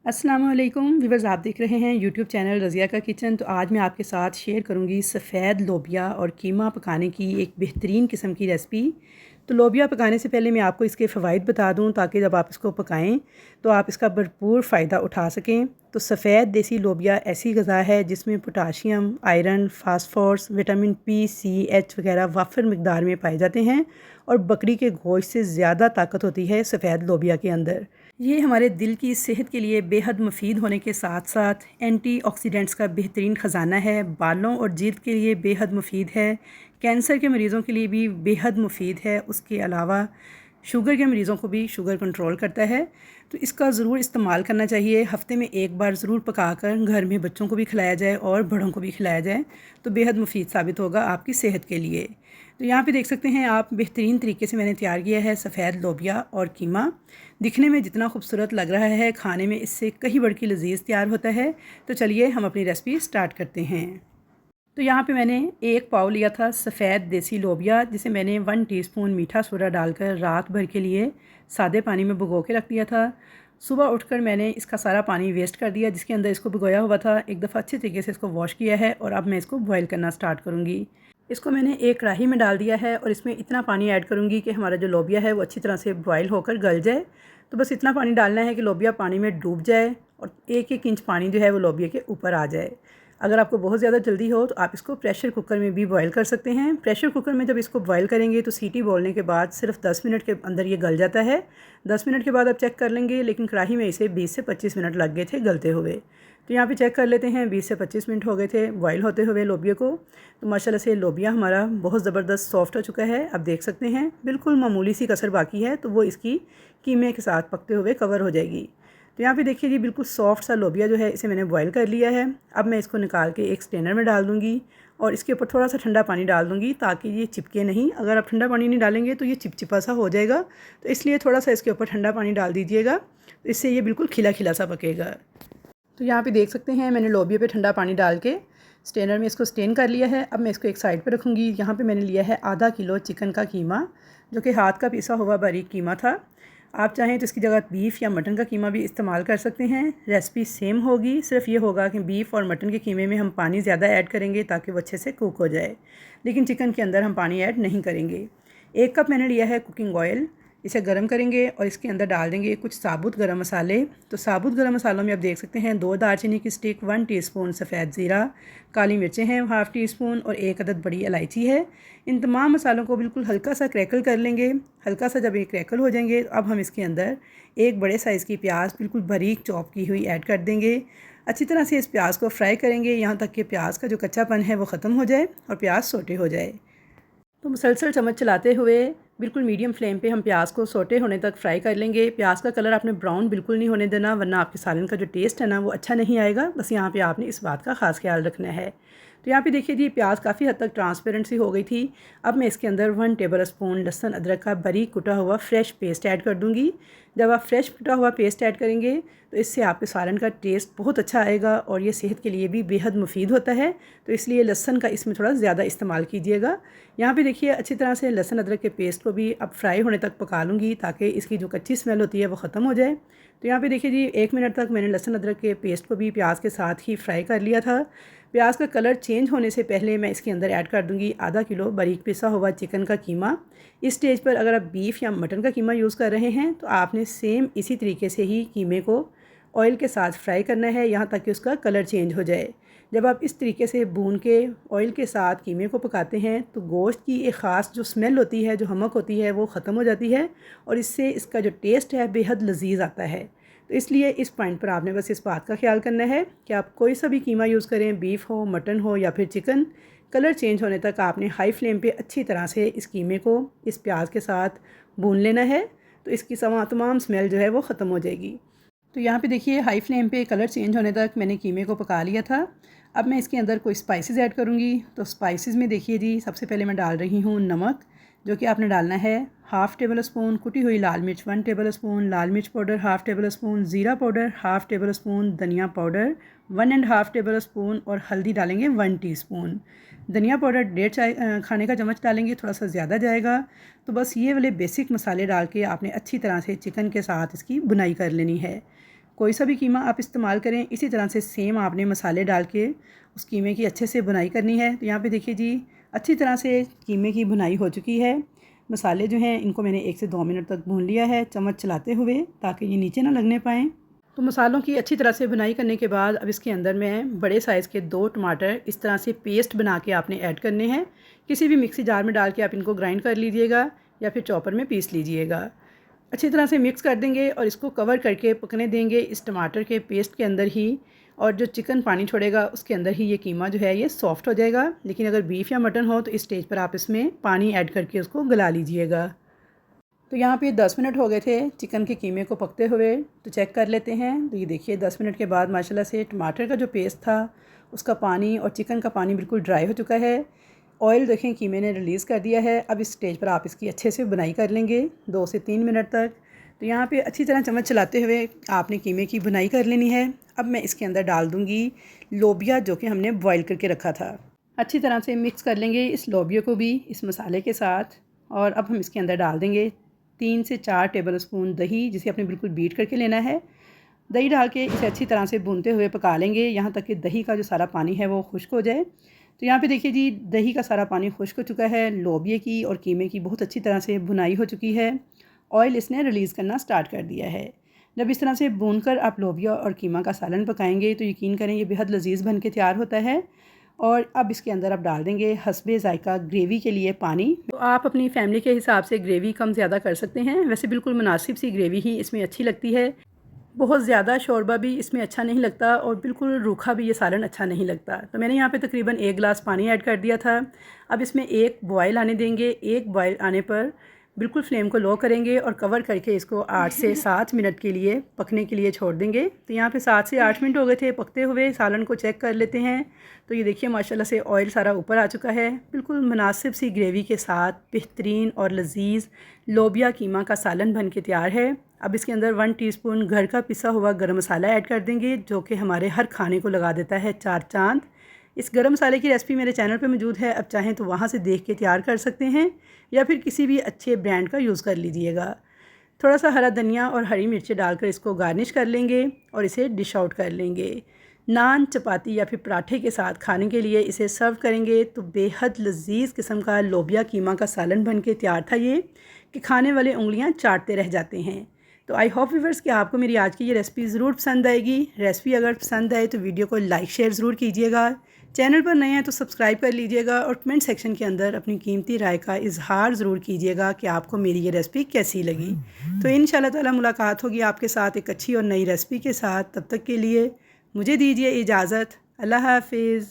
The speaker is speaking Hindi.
अस्सलाम वालेकुम व्यूअर्स, आप देख रहे हैं यूट्यूब चैनल रज़िया का किचन। तो आज मैं आपके साथ शेयर करूंगी सफ़ेद लोबिया और कीमा पकाने की एक बेहतरीन किस्म की रेसिपी। तो लोबिया पकाने से पहले मैं आपको इसके फ़वाइद बता दूं ताकि जब आप इसको पकाएं तो आप इसका भरपूर फ़ायदा उठा सकें। तो सफ़ेद देसी लोबिया ऐसी ग़िज़ा है जिसमें potassium, iron, phosphorus, vitamin P, C, H वगैरह वाफिर मकदार में पाए जाते हैं और बकरी के गोश्त से ज़्यादा ताकत होती है सफ़ेद लोबिया के अंदर। ये हमारे दिल की सेहत के लिए बेहद मुफीद होने के साथ साथ एंटीऑक्सीडेंट्स का बेहतरीन ख़जाना है। बालों और जल्द के लिए बेहद मुफीद है। कैंसर के मरीज़ों के लिए भी बेहद मुफीद है। उसके अलावा शुगर के मरीज़ों को भी शुगर कंट्रोल करता है। तो इसका ज़रूर इस्तेमाल करना चाहिए। हफ़्ते में एक बार ज़रूर पकाकर घर में बच्चों को भी खिलाया जाए और बड़ों को भी खिलाया जाए तो बेहद मुफीद साबित होगा आपकी सेहत के लिए। तो यहाँ पे देख सकते हैं आप, बेहतरीन तरीके से मैंने तैयार किया है सफ़ेद लोबिया और कीमा। दिखने में जितना खूबसूरत लग रहा है, खाने में इससे कहीं बढ़ के लजीज तैयार होता है। तो चलिए हम अपनी रेसिपी स्टार्ट करते हैं। तो यहाँ पे मैंने एक पाव लिया था सफ़ेद देसी लोबिया, जिसे मैंने 1 टीस्पून मीठा सोडा डालकर रात भर के लिए सादे पानी में भिगो के रख दिया था। सुबह उठकर मैंने इसका सारा पानी वेस्ट कर दिया जिसके अंदर इसको भिगोया हुआ था। एक दफ़ा अच्छे तरीके से इसको वॉश किया है और अब मैं इसको बॉयल करना स्टार्ट करूँगी। इसको मैंने एक कढ़ाई में डाल दिया है और इसमें इतना पानी ऐड करूँगी कि हमारा जो लोबिया है वो अच्छी तरह से बॉयल होकर गल जाए। तो बस इतना पानी डालना है कि लोबिया पानी में डूब जाए और 1-1 इंच पानी जो है वो लोबिया के ऊपर आ जाए। अगर आपको बहुत ज़्यादा जल्दी हो तो आप इसको प्रेशर कुकर में भी बॉयल कर सकते हैं। प्रेशर कुकर में जब इसको बॉयल करेंगे तो सीटी बोलने के बाद सिर्फ 10 मिनट के अंदर ये गल जाता है। 10 मिनट के बाद आप चेक कर लेंगे, लेकिन कढ़ाई में इसे 20 से 25 मिनट लग गए थे गलते हुए। तो यहाँ पे चेक कर लेते हैं, 20 से 25 मिनट हो गए थे बॉयल होते हुए लोबिया को। तो माशाल्लाह से लोबिया हमारा बहुत ज़बरदस्त सॉफ्ट हो चुका है। आप देख सकते हैं बिल्कुल मामूली सी कसर बाकी है, तो वो इसकी कीमे के साथ पकते हुए कवर हो जाएगी। तो यहाँ पे देखिए जी, बिल्कुल सॉफ्ट सा लोबिया जो है इसे मैंने बॉयल कर लिया है। अब मैं इसको निकाल के एक स्ट्रेनर में डाल दूँगी और इसके ऊपर थोड़ा सा ठंडा पानी डाल दूँगी ताकि ये चिपके नहीं। अगर आप ठंडा पानी नहीं डालेंगे तो ये चिपचिपा सा हो जाएगा, तो इसलिए थोड़ा सा इसके ऊपर ठंडा पानी डाल दीजिएगा, तो इससे ये बिल्कुल खिला खिला सा पकेगा। तो यहाँ पे देख सकते हैं मैंने लोबिया पे ठंडा पानी डाल के स्ट्रेनर में इसको स्टेन कर लिया है। अब मैं इसको एक साइड पे रखूँगी। यहाँ पे मैंने लिया है आधा किलो चिकन का कीमा, जो कि हाथ का पिसा हुआ बारीक कीमा था। आप चाहें तो इसकी जगह बीफ या मटन का कीमा भी इस्तेमाल कर सकते हैं। रेसिपी सेम होगी, सिर्फ ये होगा कि बीफ और मटन के कीमे में हम पानी ज़्यादा ऐड करेंगे ताकि वो अच्छे से कुक हो जाए, लेकिन चिकन के अंदर हम पानी ऐड नहीं करेंगे। 1 कप मैंने लिया है कुकिंग ऑयल, इसे गर्म करेंगे और इसके अंदर डाल देंगे कुछ साबुत गरम मसाले। तो साबुत गरम मसालों में आप देख सकते हैं 2 दालचीनी की स्टिक, 1 टीस्पून सफ़ेद ज़ीरा, काली मिर्चें हैं 1/2 टीस्पून और 1 अदद बड़ी इलायची है। इन तमाम मसालों को बिल्कुल हल्का सा क्रैकल कर लेंगे। हल्का सा जब ये क्रैकल हो जाएंगे तो अब हम इसके अंदर एक बड़े साइज़ की प्याज बिल्कुल बारीक चॉप की हुई ऐड कर देंगे। अच्छी तरह से इस प्याज को फ्राई करेंगे यहाँ तक कि प्याज का जो कच्चापन है वो ख़त्म हो जाए और प्याज सोटे हो जाए। तो मुसलसल चम्मच चलाते हुए बिल्कुल मीडियम फ्लेम पे हम प्याज को सोटे होने तक फ्राई कर लेंगे। प्याज का कलर आपने ब्राउन बिल्कुल नहीं होने देना, वरना आपके सालन का जो टेस्ट है ना वो अच्छा नहीं आएगा। बस यहाँ पे आपने इस बात का ख़ास ख्याल रखना है। तो यहाँ पे देखिए जी, प्याज काफ़ी हद तक ट्रांसपेरेंट सी हो गई थी। अब मैं इसके अंदर 1 टेबल स्पून लहसुन अदरक का बारीक कुटा हुआ फ्रेश पेस्ट ऐड कर दूँगी। जब आप फ्रेश कुटा हुआ पेस्ट ऐड करेंगे तो इससे आपके सालन का टेस्ट बहुत अच्छा आएगा और ये सेहत के लिए भी बेहद मुफीद होता है। तो इसलिए लहसुन का इसमें थोड़ा ज़्यादा इस्तेमाल कीजिएगा। यहाँ पे देखिए अच्छी तरह से लहसुन अदरक के पेस्ट को भी अब फ्राई होने तक पका लूँगी ताकि इसकी जो कच्ची स्मेल होती है वो ख़त्म हो जाए। तो यहाँ पे देखिए जी, 1 मिनट तक मैंने लहसुन अदरक के पेस्ट को भी प्याज के साथ ही फ्राई कर लिया था। प्याज का कलर चेंज होने से पहले मैं इसके अंदर ऐड कर दूँगी आधा किलो बारीक पिसा हुआ चिकन का कीमा। इस स्टेज पर अगर आप बीफ या मटन का कीमा यूज़ कर रहे हैं तो आपने सेम इसी तरीके से ही कीमे को ऑयल के साथ फ्राई करना है यहाँ तक कि उसका कलर चेंज हो जाए। जब आप इस तरीके से भून के ऑयल के साथ कीमे को पकाते हैं तो गोश्त की एक ख़ास जो स्मेल होती है, जो हमक होती है, वो ख़त्म हो जाती है और इससे इसका जो टेस्ट है बेहद लजीज आता है। तो इसलिए इस पॉइंट पर आपने बस इस बात का ख्याल करना है कि आप कोई सा भी कीमा यूज़ करें, बीफ हो, मटन हो या फिर चिकन, कलर चेंज होने तक आपने हाई फ्लेम पे अच्छी तरह से इस कीमे को इस प्याज के साथ भून लेना है। तो इसकी तमाम स्मेल जो है वो ख़त्म हो जाएगी। तो यहाँ पे देखिए हाई फ्लेम पे कलर चेंज होने तक मैंने कीमे को पका लिया था। अब मैं इसके अंदर कोई स्पाइसेस ऐड करूँगी। तो स्पाइसेस में देखिए जी, सबसे पहले मैं डाल रही हूँ नमक, जो कि आपने डालना है 1/2 टेबल स्पून, कुटी हुई लाल मिर्च 1 टेबल स्पून, लाल मिर्च पाउडर 1/2 टेबल स्पून, ज़ीरा पाउडर 1/2 टेबल स्पून, धनिया पाउडर 1 1/2 टेबल स्पून और हल्दी डालेंगे 1 टीस्पून। धनिया पाउडर 1.5 खाने का चम्मच डालेंगे, थोड़ा सा ज़्यादा जाएगा। तो बस ये वाले बेसिक मसाले डाल के आपने अच्छी तरह से चिकन के साथ इसकी बुनाई कर लेनी है। कोई सा भी कीमा आप इस्तेमाल करें, इसी तरह से सेम आपने मसाले डाल के उस कीमे की अच्छे से बुनाई करनी है। तो यहाँ पे देखिए जी, अच्छी तरह से कीमे की बुनाई हो चुकी है। मसाले जो हैं इनको मैंने 1 से 2 मिनट तक भून लिया है चम्मच चलाते हुए, ताकि ये नीचे ना लगने पाएँ। तो मसालों की अच्छी तरह से बुनाई करने के बाद अब इसके अंदर मैं बड़े साइज़ के 2 टमाटर इस तरह से पेस्ट बना के आपने ऐड करने हैं। किसी भी मिक्सी जार में डाल के आप इनको ग्राइंड कर लीजिएगा या फिर चॉपर में पीस लीजिएगा। अच्छी तरह से मिक्स कर देंगे और इसको कवर करके पकने देंगे इस टमाटर के पेस्ट के अंदर ही। और जो चिकन पानी छोड़ेगा उसके अंदर ही ये कीमा जो है ये सॉफ़्ट हो जाएगा। लेकिन अगर बीफ या मटन हो तो इस स्टेज पर आप इसमें पानी ऐड करके उसको गला लीजिएगा। तो यहाँ पे 10 मिनट हो गए थे चिकन के कीमे को पकते हुए, तो चेक कर लेते हैं। तो ये देखिए 10 मिनट के बाद माशाल्लाह से टमाटर का जो पेस्ट था उसका पानी और चिकन का पानी बिल्कुल ड्राई हो चुका है। ऑयल देखें कीमे ने रिलीज़ कर दिया है। अब इस स्टेज पर आप इसकी अच्छे से बुनाई कर लेंगे 2 से 3 मिनट तक। तो यहाँ पे अच्छी तरह चम्मच चलाते हुए आपने कीमे की बुनाई कर लेनी है। अब मैं इसके अंदर डाल दूँगी लोबिया, जो कि हमने बॉईल करके रखा था। अच्छी तरह से मिक्स कर लेंगे इस लोबिया को भी इस मसाले के साथ। और अब हम इसके अंदर डाल देंगे 3 से 4 टेबल स्पून दही, जिसे आपने बिल्कुल बीट करके लेना है। दही डाल के इसे अच्छी तरह से भूनते हुए पका लेंगे यहाँ तक कि दही का जो सारा पानी है वो खुश्क हो जाए। तो यहाँ पे देखिए जी, दही का सारा पानी खुश्क हो चुका है। लोबिया की और कीमे की बहुत अच्छी तरह से भुनाई हो चुकी है। ऑयल इसने रिलीज़ करना स्टार्ट कर दिया है। जब इस तरह से भूनकर आप लोबिया और कीमा का सालन पकाएंगे तो यकीन करें ये बेहद लजीज़ बन के तैयार होता है। और अब इसके अंदर आप डाल देंगे हस्बे ज़ायका ग्रेवी के लिए पानी। तो आप अपनी फैमिली के हिसाब से ग्रेवी कम ज़्यादा कर सकते हैं। वैसे बिल्कुल मुनासिब सी ग्रेवी ही इसमें अच्छी लगती है। बहुत ज़्यादा शोरबा भी इसमें अच्छा नहीं लगता और बिल्कुल रूखा भी ये सालन अच्छा नहीं लगता। तो मैंने यहाँ पे तकरीबन 1 गिलास पानी ऐड कर दिया था। अब इसमें 1 बॉयल आने देंगे। 1 बॉयल आने पर बिल्कुल फ्लेम को लो करेंगे और कवर करके इसको 8 से 7 मिनट के लिए पकने के लिए छोड़ देंगे। तो यहाँ पे 7 से 8 मिनट हो गए थे पकते हुए। सालन को चेक कर लेते हैं। तो ये देखिए माशाल्लाह से ऑयल सारा ऊपर आ चुका है। बिल्कुल मुनासिब सी ग्रेवी के साथ बेहतरीन और लजीज़ लोबिया कीमा का सालन बन के तैयार है। अब इसके अंदर 1 टीस्पून घर का पिसा हुआ गरम मसाला ऐड कर देंगे, जो कि हमारे हर खाने को लगा देता है 4 चांद। इस गरम मसाले की रेसिपी मेरे चैनल पे मौजूद है, अब चाहें तो वहाँ से देख के तैयार कर सकते हैं या फिर किसी भी अच्छे ब्रांड का यूज़ कर लीजिएगा। थोड़ा सा हरा धनिया और हरी मिर्ची डालकर इसको गार्निश कर लेंगे और इसे डिश आउट कर लेंगे। नान, चपाती या फिर पराठे के साथ खाने के लिए इसे सर्व करेंगे तो बेहद लजीज़ किस्म का लोबिया कीमा का सालन बन के तैयार था ये, कि खाने वाले उंगलियां चाटते रह जाते हैं। तो आई होप व्यूअर्स कि आपको मेरी आज की ये रेसिपी ज़रूर पसंद आएगी। रेसिपी अगर पसंद आए तो वीडियो को लाइक शेयर ज़रूर कीजिएगा। चैनल पर नए हैं तो सब्सक्राइब कर लीजिएगा और कमेंट सेक्शन के अंदर अपनी कीमती राय का इजहार ज़रूर कीजिएगा कि आपको मेरी ये रेसिपी कैसी लगी। तो इंशाल्लाह ताला मुलाकात होगी आपके साथ एक अच्छी और नई रेसिपी के साथ। तब तक के लिए मुझे दीजिए इजाज़त। अल्लाह हाफिज़।